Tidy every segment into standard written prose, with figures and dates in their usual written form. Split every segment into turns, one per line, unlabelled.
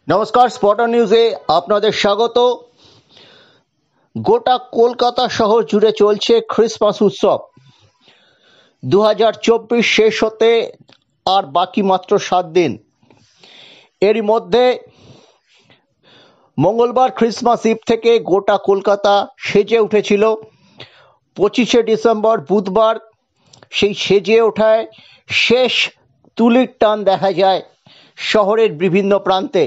নমস্কার, স্পটার নিউজে আপনাদের স্বাগত। গোটা কলকাতা শহর জুড়ে চলছে ক্রিসমাস উৎসব। 2024 শেষ হতে আর বাকি মাত্র 7 দিন। এরই মধ্যে মঙ্গলবার ক্রিসমাস ইভ থেকে গোটা কলকাতা সেজে উঠেছিল। 25শে ডিসেম্বর বুধবার সেই সেজে ওঠায় শেষ তুলির টান দেখা যায় শহরের বিভিন্ন প্রান্তে।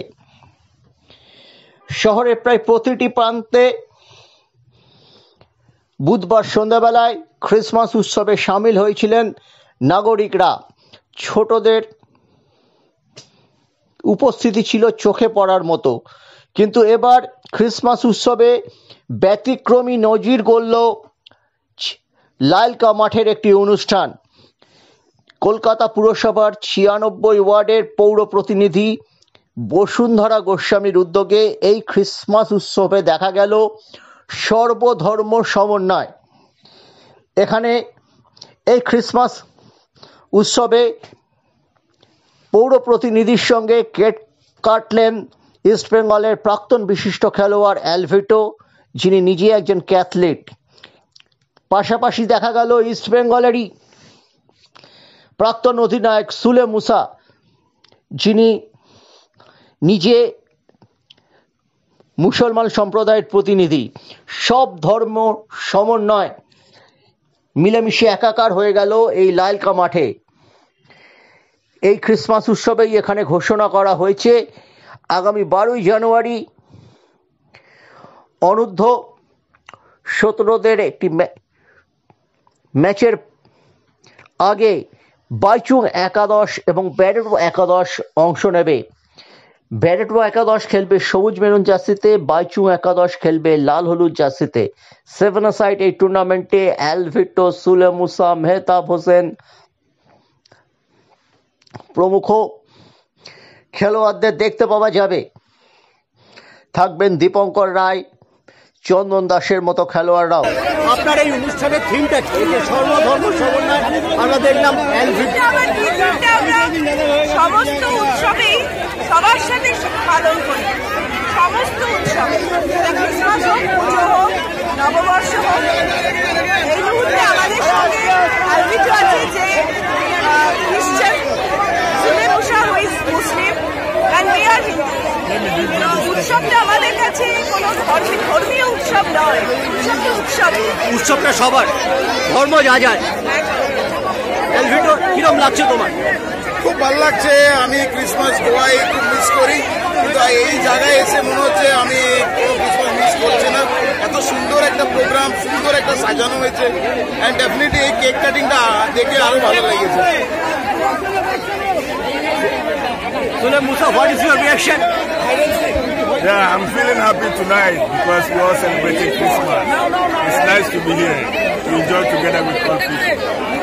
শহরের প্রায় প্রতিটি প্রান্তে বুধবার সন্ধ্যাবেলায় ক্রিসমাস উৎসবে সামিল হয়েছিলেন নাগরিকরা। ছোটদের উপস্থিতি ছিল চোখে পড়ার মতো। কিন্তু এবার ক্রিসমাস উৎসবে ব্যতিক্রমী নজির গড়ল লালকা মাঠের একটি অনুষ্ঠান। কলকাতা পুরসভার 96 ওয়ার্ডের পৌর প্রতিনিধি বসুন্ধরা গোস্বামীর উদ্যোগে এই ক্রিসমাস উৎসবে দেখা গেল সর্বধর্ম সমন্বয়। এখানে এই ক্রিসমাস উৎসবে পৌর প্রতিনিধির সঙ্গে কেক কাটলেন ইস্টবেঙ্গলের প্রাক্তন বিশিষ্ট খেলোয়াড় অ্যালভিটো, যিনি নিজে একজন ক্যাথলিক। পাশাপাশি দেখা গেল ইস্টবেঙ্গলেরই প্রাক্তন অধিনায়ক সুলে মুসা, যিনি নিজে মুসলমান সম্প্রদায়ের প্রতিনিধি। সব ধর্ম সমন্বয় মিলেমিশে একাকার হয়ে গেল এই লালকা মাঠে। এই ক্রিসমাস উৎসবেই এখানে ঘোষণা করা হয়েছে আগামী 12ই জানুয়ারি অনূর্ধ্ব 17দের একটি ম্যাচের আগে বাইচুং একাদশ এবং ব্যারেটো একাদশ অংশ নেবে। ব্যারেটো একাদশ খেলবে সবুজ মেরুন জার্সিতে, বাইচুং একাদশ খেলবে লাল হলুদ জার্সিতে। 7-a-side এই টুর্নামেন্টে অ্যালভিটো, সুলে মুসা, মেহতাব হোসেন প্রমুখ খেলোয়াড়দের দেখতে পাওয়া যাবে। থাকবেন দীপঙ্কর রায়, চন্দন দাসের মতো খেলোয়াড়রাও।
আপনার এই অনুষ্ঠানের থিমটা কি? সর্বধর্ম সমন্বয়। আমরা দেখলাম
সমস্ত উৎসবেই সবার সাথে পালন করি। সমস্ত উৎসবে ক্রিসমাস হোক, পুজো হোক, নববর্ষ হোক। এই মুহূর্তে আমাদের সঙ্গে অ্যালভিটো আছে, যে খ্রিস্টান, Sule Musa who is Muslim and we are Hindu. উৎসবটা আমাদের কাছে কোনো ধর্মীয় উৎসব নয়, উৎসবটা উৎসব।
উৎসবটা সবার, ধর্ম যা যায়। অ্যালভিটো, কিরম লাগছে তোমার?
খুব ভালো লাগছে। আমি ক্রিসমাস গোয়ায় খুব মিস করি, কিন্তু এই জায়গায় এসে মনে হচ্ছে আমি কোনো ক্রিসমাস মিস করছি না। এত সুন্দর একটা প্রোগ্রাম, সুন্দর একটা সাজানো হয়েছে, অ্যান্ড ডেফিনেটলি এই কেক কাটিংটা দেখে আরো ভালো লেগেছে।
Sule Musa, what is your reaction?
Yeah, I'm feeling happy tonight because we are celebrating Christmas. It's nice to be here to enjoy together with all people.